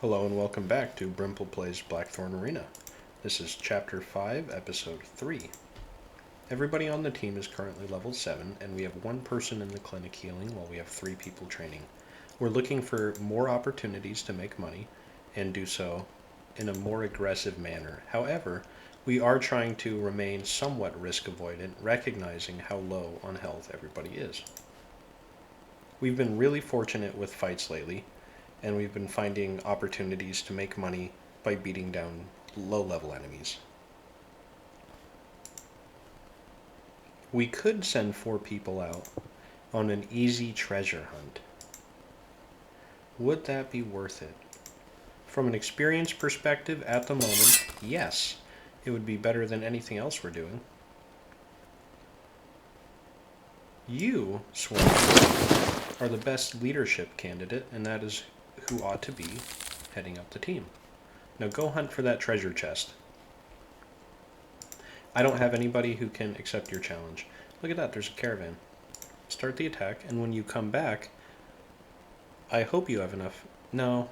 Hello and welcome back to Brimple Plays Blackthorn Arena. This is Chapter 5, Episode 3. Everybody on the team is currently level 7, and we have one person in the clinic healing while we have 3 people training. We're looking for more opportunities to make money, and do so in a more aggressive manner. However, we are trying to remain somewhat risk avoidant, recognizing how low on health everybody is. We've been really fortunate with fights lately, and we've been finding opportunities to make money by beating down low-level enemies. We could send 4 people out on an easy treasure hunt. Would that be worth it? From an experience perspective, at the moment, yes. It would be better than anything else we're doing. You, Swan, are the best leadership candidate, and that is who ought to be heading up the team. Now go hunt for that treasure chest. I don't have anybody who can accept your challenge. Look at that, there's a caravan. Start the attack, and when you come back, I hope you have enough. No,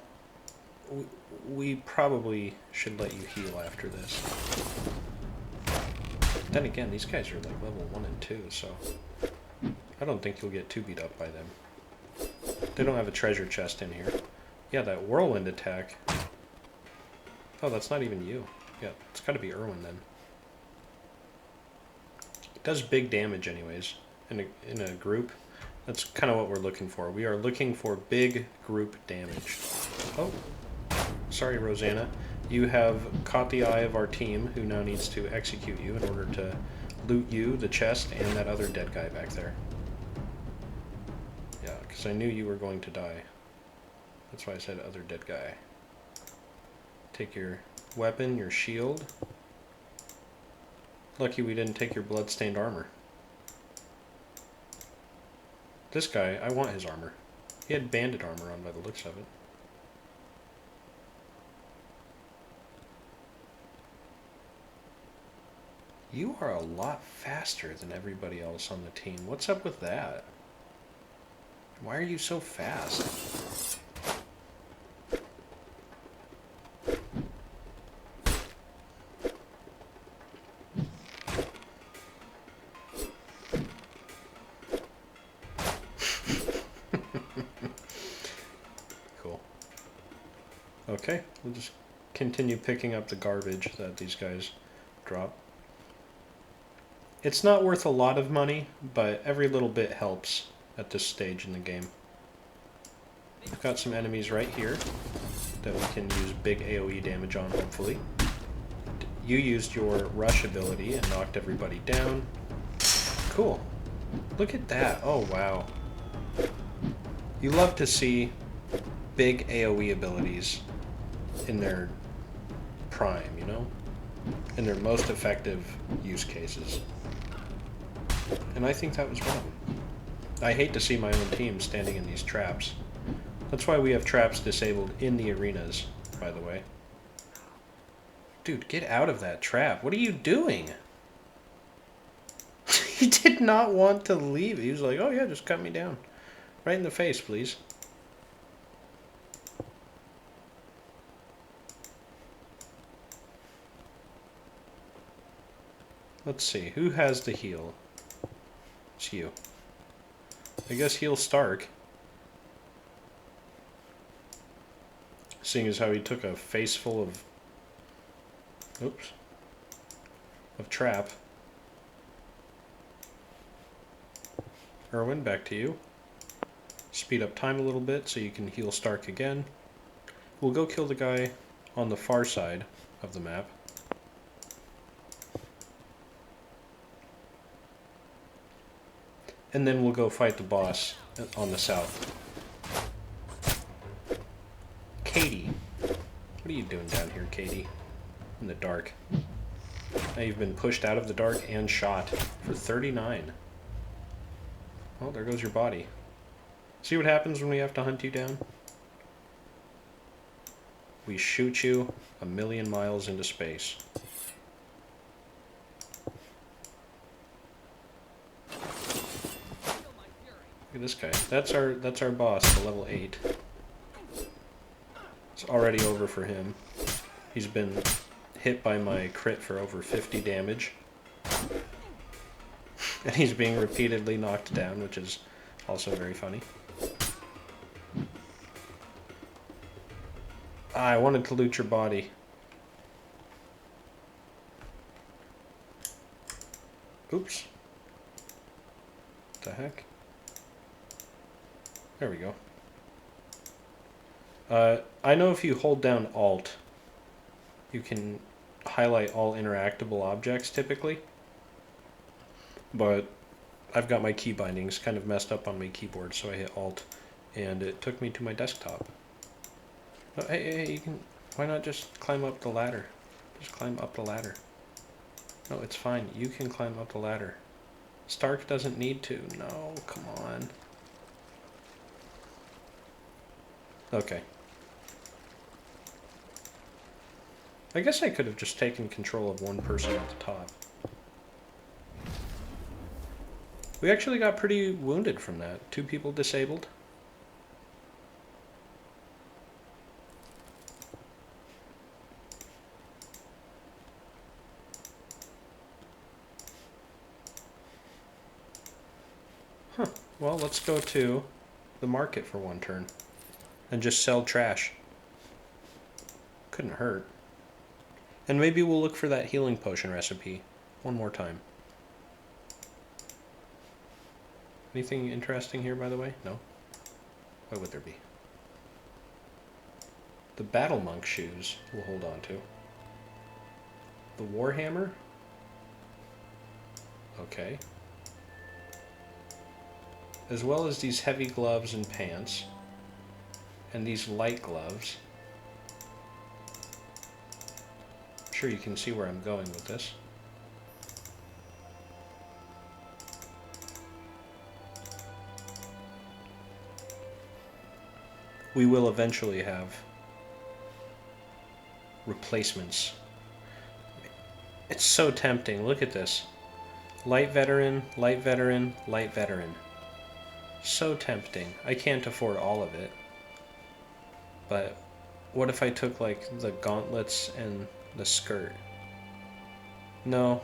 we probably should let you heal after this. Then again, these guys are like level 1 and 2, so I don't think you'll get too beat up by them. They don't have a treasure chest in here. Yeah, that whirlwind attack. Oh, that's not even you. Yeah, it's got to be Irwin then. It does big damage anyways in a group. That's kind of what we're looking for. We are looking for big group damage. Oh, sorry, Rosanna. You have caught the eye of our team, who now needs to execute you in order to loot you, the chest, and that other dead guy back there. Yeah, because I knew you were going to die. That's why I said other dead guy. Take your weapon, your shield. Lucky we didn't take your blood-stained armor. This guy, I want his armor. He had bandit armor on by the looks of it. You are a lot faster than everybody else on the team. What's up with that? Why are you so fast? Cool. Okay, we'll just continue picking up the garbage that these guys drop. It's not worth a lot of money, but every little bit helps at this stage in the game. We've got some enemies right here that we can use big AoE damage on, hopefully. You used your rush ability and knocked everybody down. Cool. Look at that. Oh, wow. You love to see big AoE abilities in their prime, you know? In their most effective use cases. And I think that was one of them. I hate to see my own team standing in these traps. That's why we have traps disabled in the arenas, by the way. Dude, get out of that trap. What are you doing? He did not want to leave. He was like, oh yeah, just cut me down. Right in the face, please. Let's see, who has the heal? It's you. I guess heal Stark. Seeing as how he took a face full of... Oops. Of trap. Irwin, back to you. Speed up time a little bit so you can heal Stark again. We'll go kill the guy on the far side of the map. And then we'll go fight the boss on the south. Katie. What are you doing down here, Katie? In the dark. Now you've been pushed out of the dark and shot for 39. Oh, there goes your body. See what happens when we have to hunt you down? We shoot you 1,000,000 miles into space. Look at this guy. That's our boss, the level 8. It's already over for him. He's been hit by my crit for over 50 damage. And he's being repeatedly knocked down, which is also very funny. Ah, I wanted to loot your body. Oops. What the heck? There we go. I know if you hold down Alt, you can highlight all interactable objects typically. But I've got my key bindings kind of messed up on my keyboard, so I hit Alt, and it took me to my desktop. Oh, hey, you can... Why not just climb up the ladder? Just climb up the ladder. No, it's fine. You can climb up the ladder. Stark doesn't need to. No, come on. Okay. I guess I could have just taken control of one person at the top. We actually got pretty wounded from that. 2 people disabled. Huh. Well, let's go to the market for one turn and just sell trash. Couldn't hurt. And maybe we'll look for that healing potion recipe one more time. Anything interesting here, by the way? No? Why would there be? The Battle Monk shoes we'll hold on to. The Warhammer? Okay. As well as these heavy gloves and pants. And these light gloves. I'm sure you can see where I'm going with this. We will eventually have replacements. It's so tempting. Look at this. Light veteran, light veteran, light veteran. So tempting. I can't afford all of it. But what if I took like the gauntlets and the skirt? No.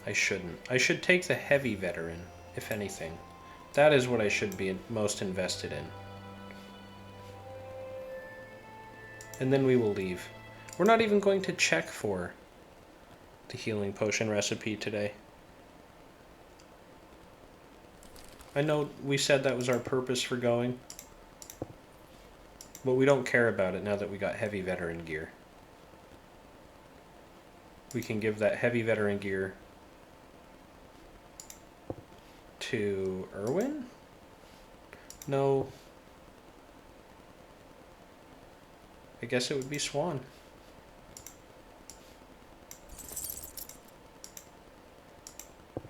I shouldn't. I should take the heavy veteran, if anything. That is what I should be most invested in. And then we will leave. We're not even going to check for the healing potion recipe today. I know we said that was our purpose for going, but we don't care about it now that we got heavy veteran gear. We can give that heavy veteran gear to Erwin? No. I guess it would be Swan.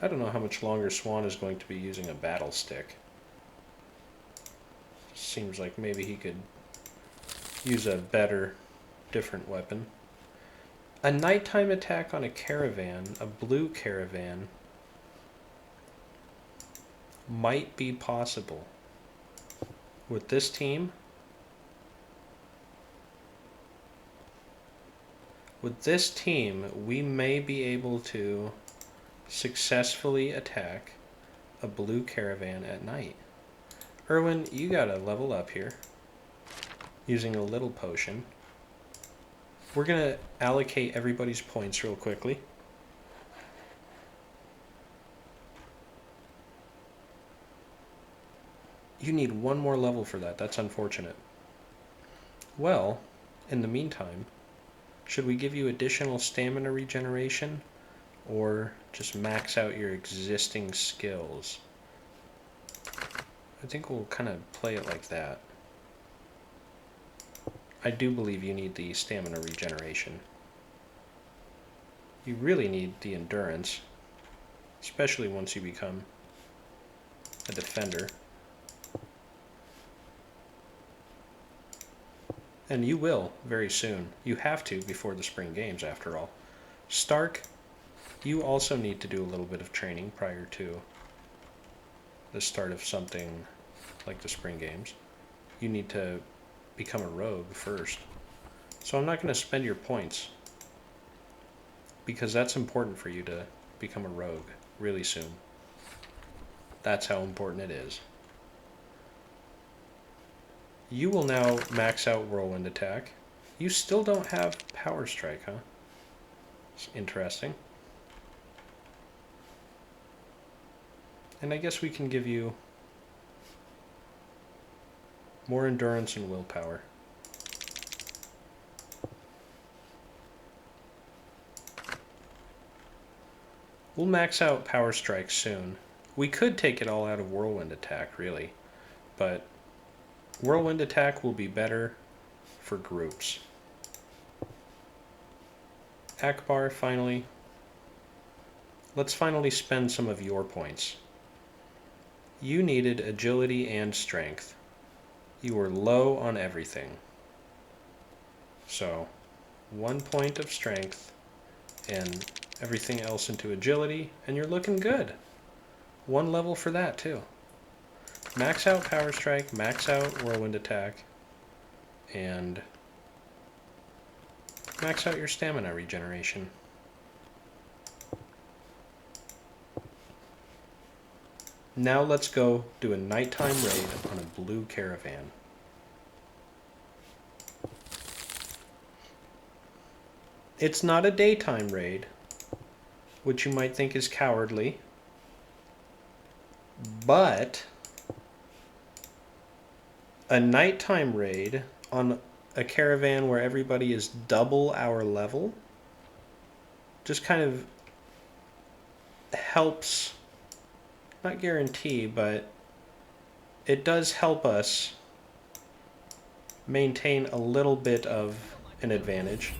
I don't know how much longer Swan is going to be using a battle stick. Seems like maybe he could use a better, different weapon. A nighttime attack on a caravan, a blue caravan, might be possible. With this team, we may be able to successfully attack a blue caravan at night. Erwin, you gotta level up here using a little potion. We're gonna allocate everybody's points real quickly. You need one more level for that. That's unfortunate. Well, in the meantime, should we give you additional stamina regeneration or just max out your existing skills? I think we'll kind of play it like that. I do believe you need the stamina regeneration. You really need the endurance, especially once you become a defender. And you will very soon. You have to before the spring games, after all. Stark, you also need to do a little bit of training prior to the start of something like the spring games. You need to become a rogue first. So I'm not going to spend your points, because that's important for you to become a rogue really soon. That's how important it is. You will now max out Whirlwind Attack. You still don't have Power Strike, huh? It's interesting. And I guess we can give you more endurance and willpower. We'll max out Power Strike soon. We could take it all out of Whirlwind Attack, really, but Whirlwind Attack will be better for groups. Akbar, finally. Let's finally spend some of your points. You needed agility and strength. You were low on everything. So, 1 point of strength and everything else into agility, and you're looking good. 1 level for that, too. Max out Power Strike, max out Whirlwind Attack, and max out your stamina regeneration. Now let's go do a nighttime raid on a blue caravan. It's not a daytime raid, which you might think is cowardly, but a nighttime raid on a caravan where everybody is double our level just kind of helps, not guarantee, but it does help us maintain a little bit of an advantage.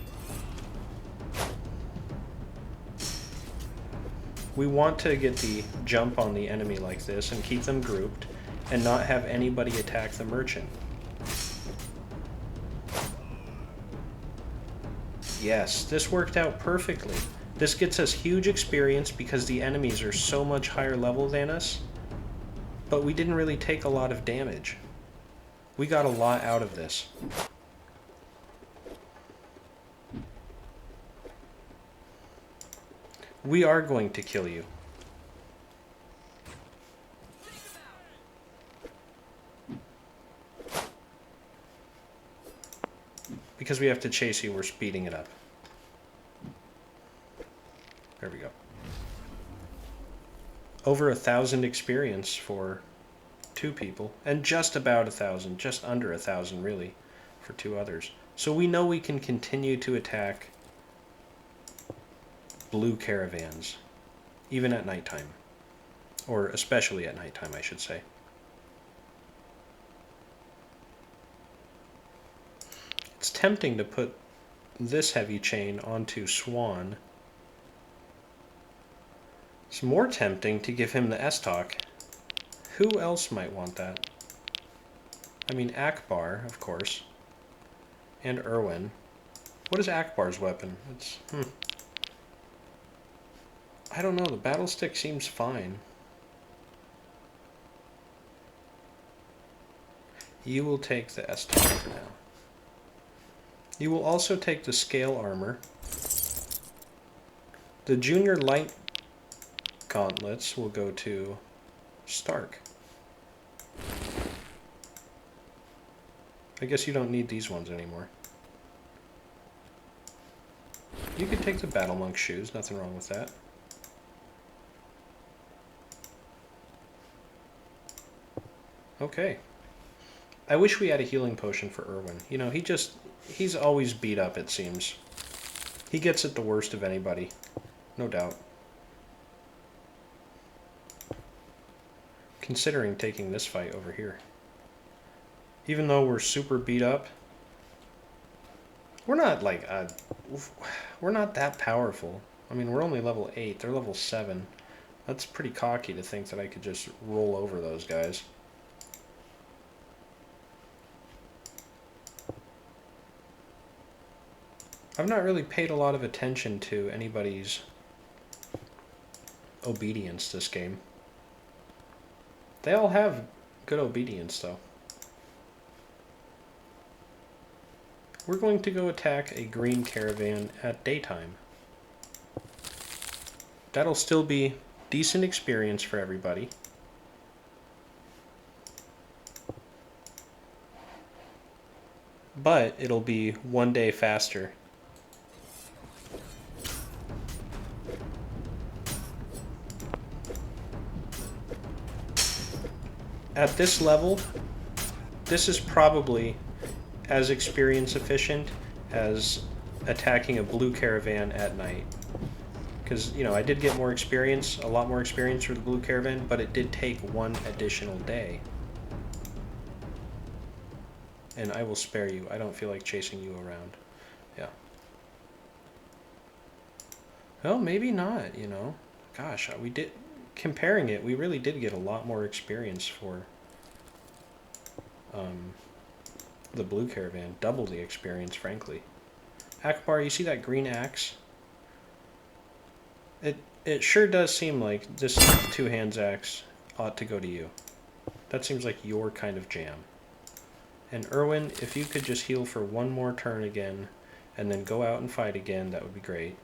We want to get the jump on the enemy like this and keep them grouped and not have anybody attack the merchant. Yes, this worked out perfectly. This gets us huge experience because the enemies are so much higher level than us, but we didn't really take a lot of damage. We got a lot out of this. We are going to kill you. Because we have to chase you, we're speeding it up. There we go. Over 1,000 experience for 2 people, and just about 1,000, just under 1,000 really, for 2 others. So we know we can continue to attack blue caravans, even at nighttime. Or especially at nighttime, I should say. It's tempting to put this heavy chain onto Swan. It's more tempting to give him the S-Talk. Who else might want that? I mean, Akbar, of course. And Irwin. What is Akbar's weapon? It's, I don't know, the battle stick seems fine. You will take the S-Talk for now. You will also take the scale armor. The junior light gauntlets will go to Stark. I guess you don't need these ones anymore. You could take the battle monk shoes, nothing wrong with that. Okay. I wish we had a healing potion for Irwin. You know, he's always beat up, it seems. He gets it the worst of anybody, no doubt. Considering taking this fight over here. Even though we're super beat up, we're not like, we're not that powerful. I mean, we're only level 8, they're level 7. That's pretty cocky to think that I could just roll over those guys. I've not really paid a lot of attention to anybody's obedience this game. They all have good obedience, though. we're going to go attack a green caravan at daytime. That'll still be decent experience for everybody. But it'll be 1 day faster. At this level, this is probably as experience efficient as attacking a blue caravan at night. Because, you know, I did get more experience, a lot more experience for the blue caravan, but it did take 1 additional day. And I will spare you. I don't feel like chasing you around. Yeah. Well, maybe not, you know. Gosh, we did... Comparing it, we really did get a lot more experience for the blue caravan. Double the experience, frankly. Akbar, you see that green axe? It sure does seem like this two hands axe ought to go to you. That seems like your kind of jam. And Erwin, if you could just heal for 1 more turn again, and then go out and fight again, that would be great.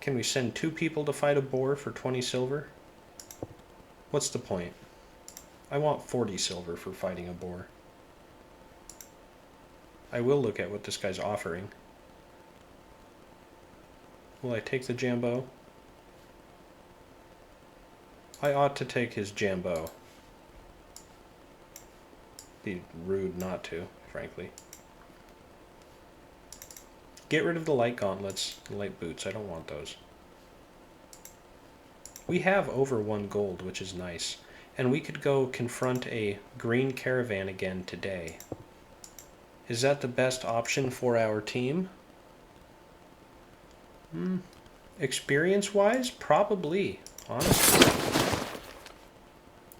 Can we send 2 people to fight a boar for 20 silver? What's the point? I want 40 silver for fighting a boar. I will look at what this guy's offering. Will I take the Jambo? I ought to take his Jambo. Be rude not to, frankly. Get rid of the light gauntlets, the light boots. I don't want those. We have over 1 gold, which is nice. And we could go confront a green caravan again today. Is that the best option for our team? Experience-wise, probably, honestly.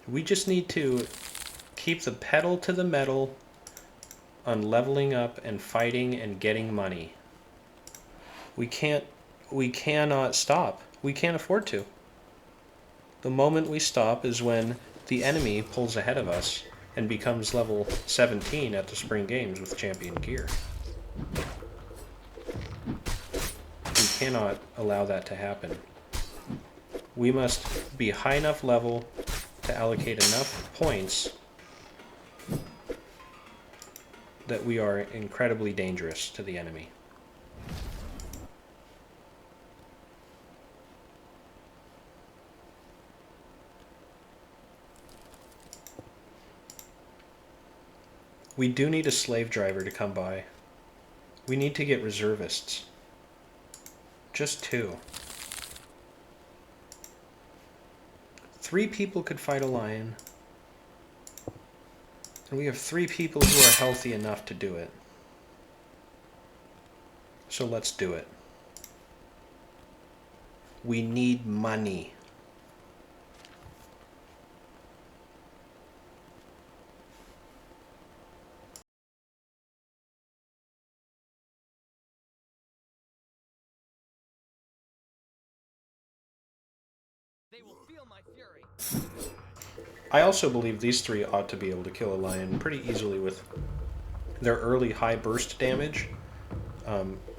We just need to keep the pedal to the metal on leveling up and fighting and getting money. We cannot stop. We can't afford to. The moment we stop is when the enemy pulls ahead of us and becomes level 17 at the Spring Games with champion gear. We cannot allow that to happen. We must be high enough level to allocate enough points that we are incredibly dangerous to the enemy. We do need a slave driver to come by. We need to get reservists. Just 2. 3 people could fight a lion. And we have 3 people who are healthy enough to do it. So let's do it. We need money. They will feel my fury. I also believe these 3 ought to be able to kill a lion pretty easily with their early high burst damage,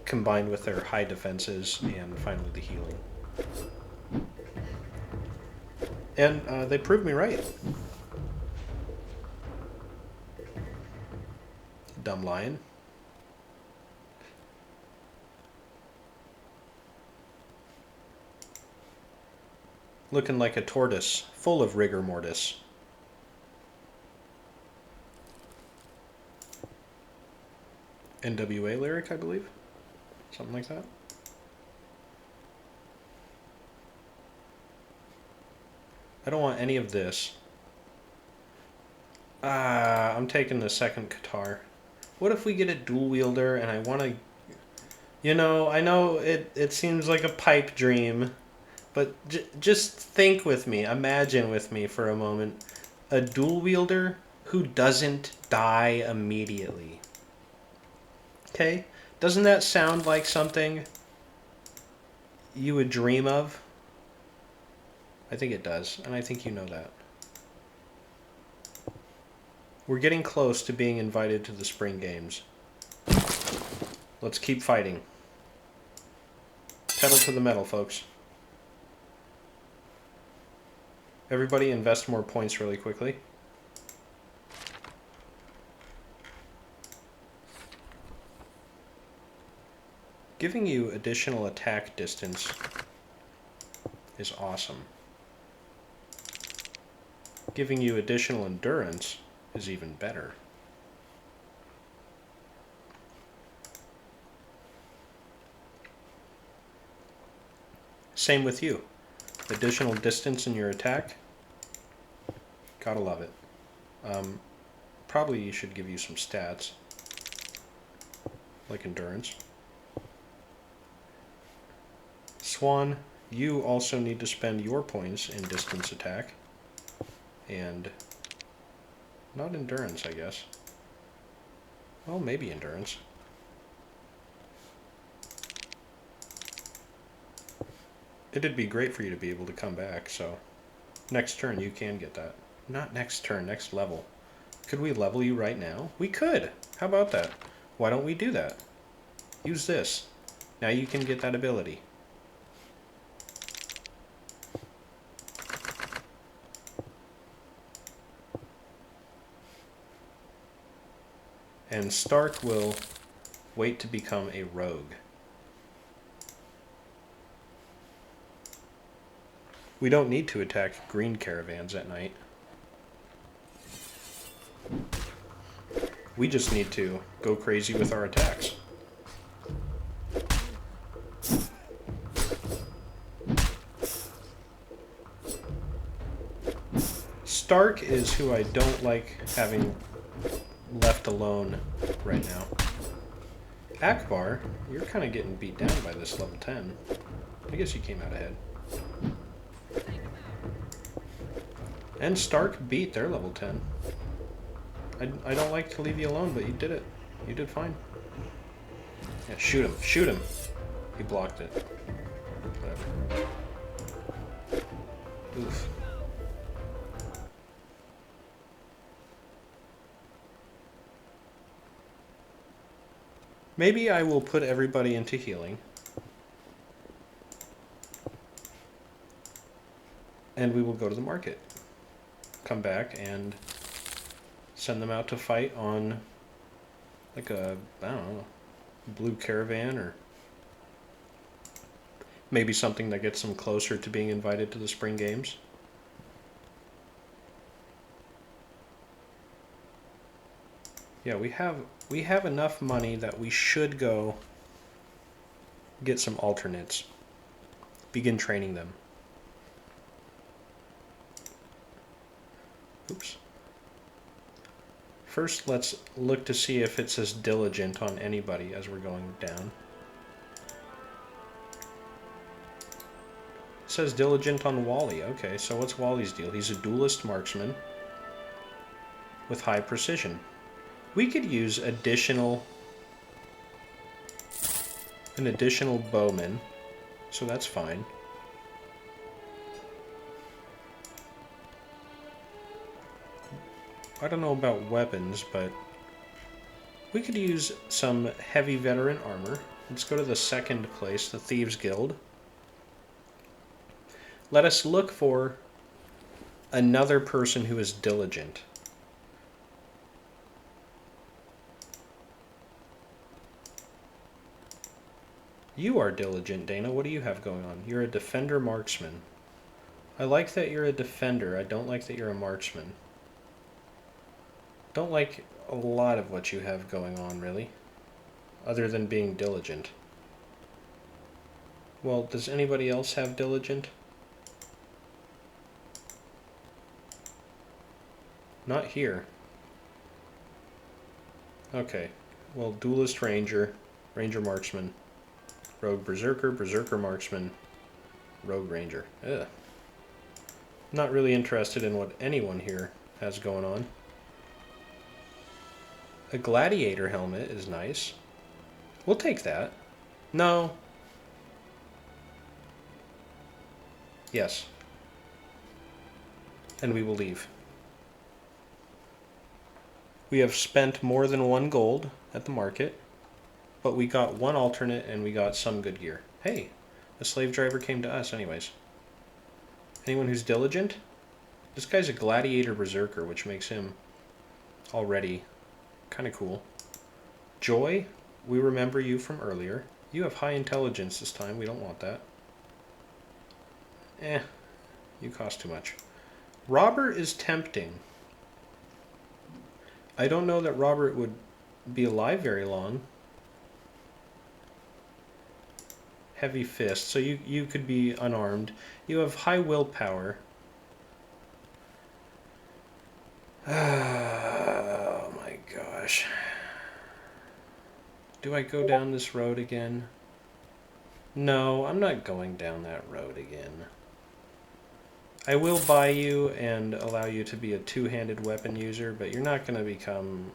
combined with their high defenses and finally the healing. And they proved me right. Dumb lion. Looking like a tortoise, full of rigor mortis. NWA lyric, I believe? Something like that. I don't want any of this. I'm taking the second Qatar. What if we get a dual wielder and I want to... You know, I know it seems like a pipe dream, but just think with me, imagine with me for a moment. A dual wielder who doesn't die immediately. Okay? Doesn't that sound like something you would dream of? I think it does, and I think you know that. We're getting close to being invited to the Spring Games. Let's keep fighting. Pedal to the metal, folks. Everybody invest more points really quickly. Giving you additional attack distance is awesome. Giving you additional endurance is even better. Same with you. Additional distance in your attack. Gotta love it. Probably should give you some stats. Like endurance. Swan, you also need to spend your points in distance attack. And not endurance, I guess. Well, maybe endurance. It'd be great for you to be able to come back, so next turn you can get that. Not next turn, next level. Could we level you right now? We could! How about that? Why don't we do that? Use this. Now you can get that ability. And Stark will wait to become a rogue. We don't need to attack green caravans at night. We just need to go crazy with our attacks. Stark is who I don't like having left alone right now. Akbar, you're kind of getting beat down by this level 10. I guess you came out ahead. And Stark beat their level 10. I don't like to leave you alone, but you did it. You did fine. Yeah, shoot him. Shoot him! He blocked it. Whatever. Oof. Maybe I will put everybody into healing. And we will go to the market. Come back and send them out to fight on like a, I don't know, blue caravan or maybe something that gets them closer to being invited to the spring games. Yeah, we have enough money that we should go get some alternates. Begin training them. Oops. First, let's look to see if it says diligent on anybody as we're going down. It says diligent on Wally. Okay, so what's Wally's deal? He's a duelist marksman with high precision. We could use an additional bowman, so that's fine. I don't know about weapons, but we could use some heavy veteran armor. Let's go to the second place, the Thieves Guild. Let us look for another person who is diligent. You are diligent, Dana. What do you have going on? You're a defender marksman. I like that you're a defender. I don't like that you're a marksman. Don't like a lot of what you have going on, really. Other than being diligent. Well, does anybody else have diligent? Not here. Okay. Well, duelist ranger, ranger marksman, rogue berserker, berserker marksman, rogue ranger. Ugh. Not really interested in what anyone here has going on. A gladiator helmet is nice. We'll take that. No. Yes. And we will leave. We have spent more than 1 gold at the market. but we got one alternate and we got some good gear. Hey, the slave driver came to us anyways. Anyone who's diligent? This guy's a gladiator berserker, which makes him already kind of cool. Joy, we remember you from earlier. You have high intelligence this time. We don't want that. You cost too much. Robert is tempting. I don't know that Robert would be alive very long. Heavy fist, so you could be unarmed. You have high willpower. Oh my gosh. Do I go down this road again? No, I'm not going down that road again. I will buy you and allow you to be a two-handed weapon user, but you're not going to become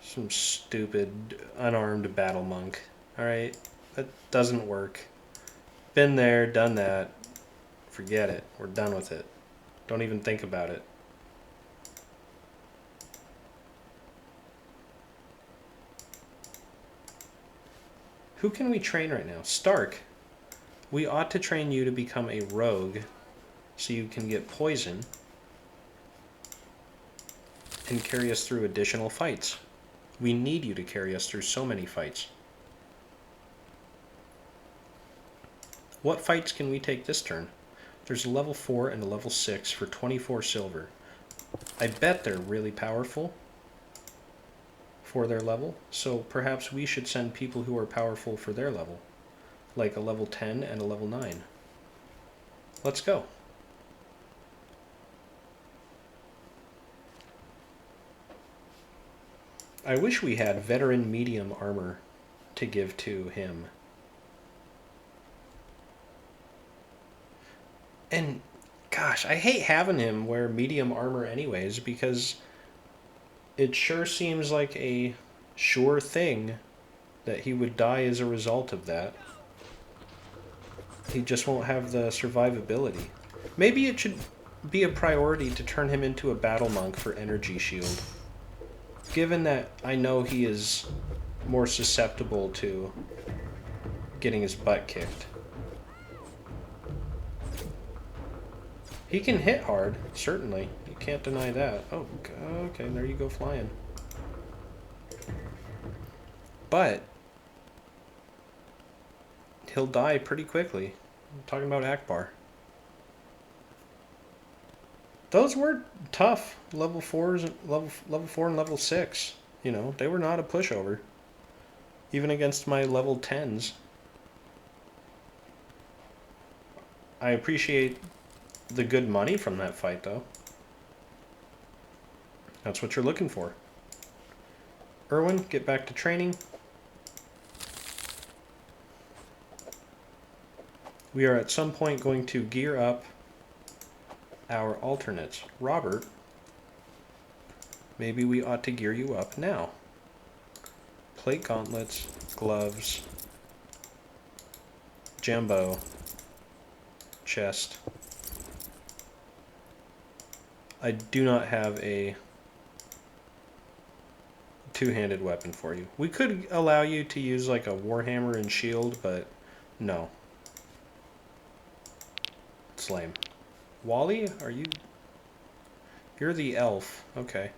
some stupid unarmed battle monk. Alright? That doesn't work. Been there, done that. Forget it. We're done with it. Don't even think about it. Who can we train right now? Stark. We ought to train you to become a rogue so you can get poison and carry us through additional fights. We need you to carry us through so many fights. What fights can we take this turn? There's a level 4 and a level 6 for 24 silver. I bet they're really powerful for their level, so perhaps we should send people who are powerful for their level, like a level 10 and a level 9. Let's go. I wish we had veteran medium armor to give to him. And gosh, I hate having him wear medium armor anyways, because it sure seems like a sure thing that he would die as a result of that. He just won't have the survivability. Maybe it should be a priority to turn him into a battle monk for energy shield. Given that I know he is more susceptible to getting his butt kicked. He can hit hard, certainly. You can't deny that. Oh, okay, there you go flying. But he'll die pretty quickly. I'm talking about Akbar. Those were tough level 4s, level 4 and level 6. You know, they were not a pushover. Even against my level 10s. I appreciate the good money from that fight, though. That's what you're looking for. Erwin, get back to training. We are at some point going to gear up our alternates. Robert, maybe we ought to gear you up now. Plate gauntlets, gloves, jambo, chest. I do not have a two-handed weapon for you. We could allow you to use like a warhammer and shield, but no. It's lame. Wally, are you... You're the elf. Okay.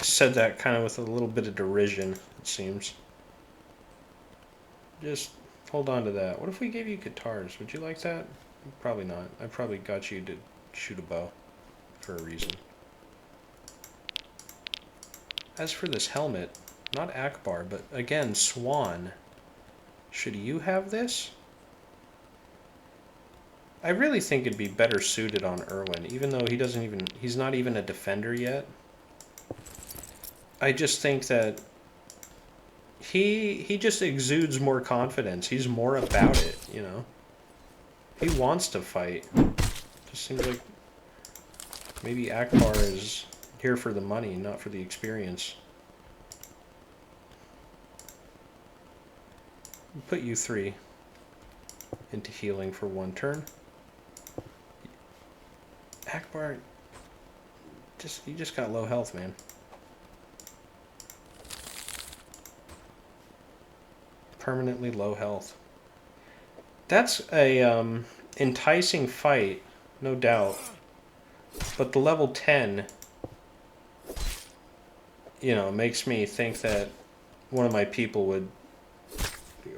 Said that kind of with a little bit of derision, it seems. Just hold on to that. What if we gave you guitars? Would you like that? Probably not. I probably got you to shoot a bow for a reason. As for this helmet, not Akbar, but again, Swan. Should you have this? I really think it'd be better suited on Erwin, even though he's not even a defender yet. I just think that he just exudes more confidence. He's more about it, you know. He wants to fight. Just seems like maybe Akbar is here for the money, not for the experience. Put you 3 into healing for 1 turn. Akbar, you just got low health, man. Permanently low health. That's a enticing fight, no doubt. But the level 10, you know, makes me think that one of my people would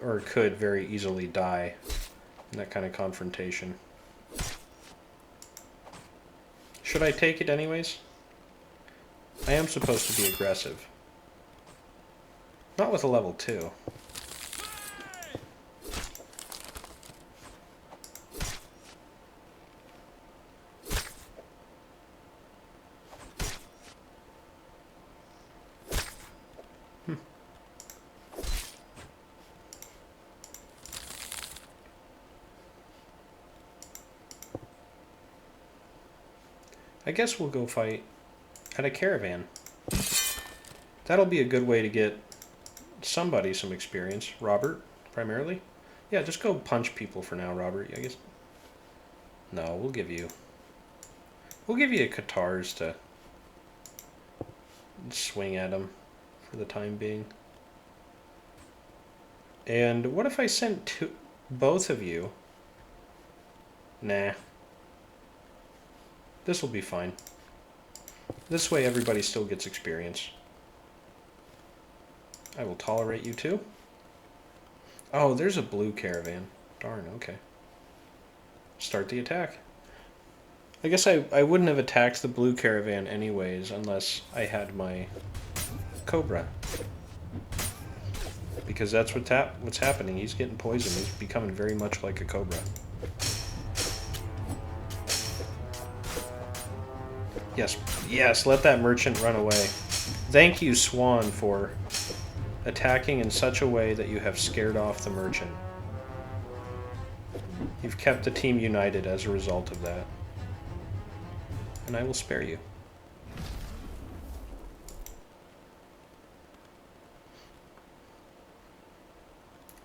or could very easily die in that kind of confrontation. Should I take it anyways? I am supposed to be aggressive. Not with a level 2. I guess we'll go fight at a caravan. That'll be a good way to get somebody some experience. Robert, primarily. Yeah, just go punch people for now, Robert. I guess. No, we'll give you a Katars to swing at them for the time being. And what if I sent both of you? Nah. This will be fine. This way everybody still gets experience. I will tolerate you too. Oh, there's a blue caravan. Darn, okay. Start the attack. I guess I wouldn't have attacked the blue caravan anyways unless I had my Cobra. Because that's what's happening. He's getting poisoned. He's becoming very much like a Cobra. Yes, yes, let that merchant run away. Thank you, Swan, for attacking in such a way that you have scared off the merchant. You've kept the team united as a result of that. And I will spare you.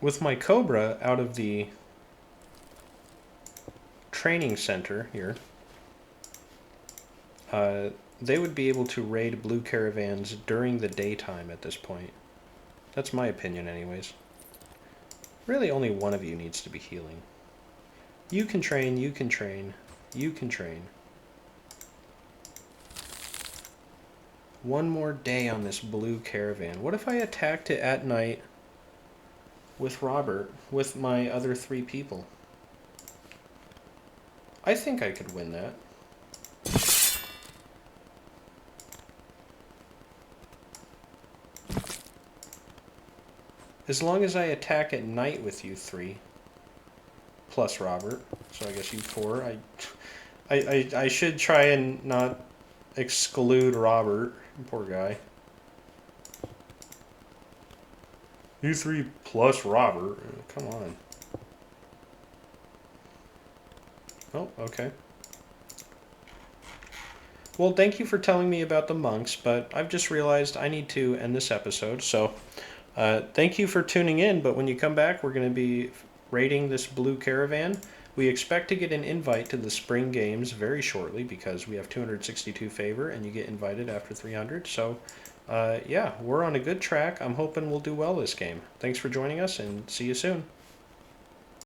With my Cobra out of the training center here, they would be able to raid blue caravans during the daytime at this point. That's my opinion anyways. Really only one of you needs to be healing. You can train, you can train, you can train. One more day on this blue caravan. What if I attacked it at night with Robert, with my other 3 people? I think I could win that. As long as I attack at night with you 3, plus Robert, so I guess you 4. I should try and not exclude Robert. Poor guy. You 3 plus Robert. Come on. Oh, okay. Well, thank you for telling me about the monks, but I've just realized I need to end this episode, so thank you for tuning in, but when you come back, we're going to be raiding this blue caravan. We expect to get an invite to the spring games very shortly because we have 262 favor and you get invited after 300. So, yeah, we're on a good track. I'm hoping we'll do well this game. Thanks for joining us and see you soon.